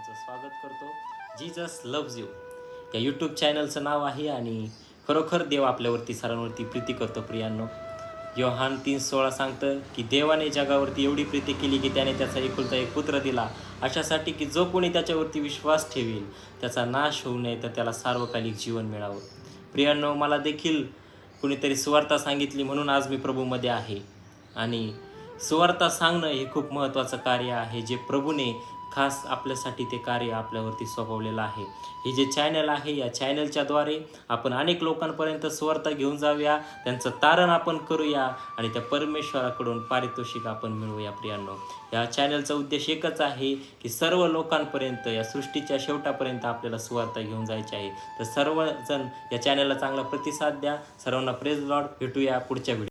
सर्वांचं स्वागत करतो. जीजस लव्ज यू या यूट्यूब चॅनलचं नाव आहे आणि खरोखर देव आपल्यावरती सर्वांवरती प्रीती करतो. प्रियांनो, योहान 3:16 सांगतं की देवाने जगावरती एवढी प्रीती केली की त्याने त्याचा एकुलता एक पुत्र दिला, अशासाठी की जो कोणी त्याच्यावरती विश्वास ठेवील त्याचा नाश होऊ नये तर त्याला सार्वकालिक जीवन मिळावं. प्रियांनो, मला देखील कुणीतरी सुवार्ता सांगितली म्हणून आज मी प्रभूमध्ये आहे. आणि सुवार्ता सांगणं हे खूप महत्त्वाचं कार्य आहे, जे प्रभूने खास आपल्यासाठी ते कार्य आपल्यावरती सोपवलेलं आहे. हे जे चॅनल आहे, या चॅनलच्याद्वारे आपण अनेक लोकांपर्यंत सुवार्ता घेऊन जाऊया, त्यांचं तारण आपण करूया आणि त्या परमेश्वराकडून पारितोषिक आपण मिळवूया. प्रियांनो, या चॅनलचा उद्देश एकच आहे की सर्व लोकांपर्यंत, या सृष्टीच्या शेवटापर्यंत आपल्याला सुवार्ता घेऊन जायची आहे. तर सर्वजण या चॅनलला चांगला प्रतिसाद द्या. सर्वांना प्रेज लॉर्ड. भेटूया पुढच्या व्हिडिओ.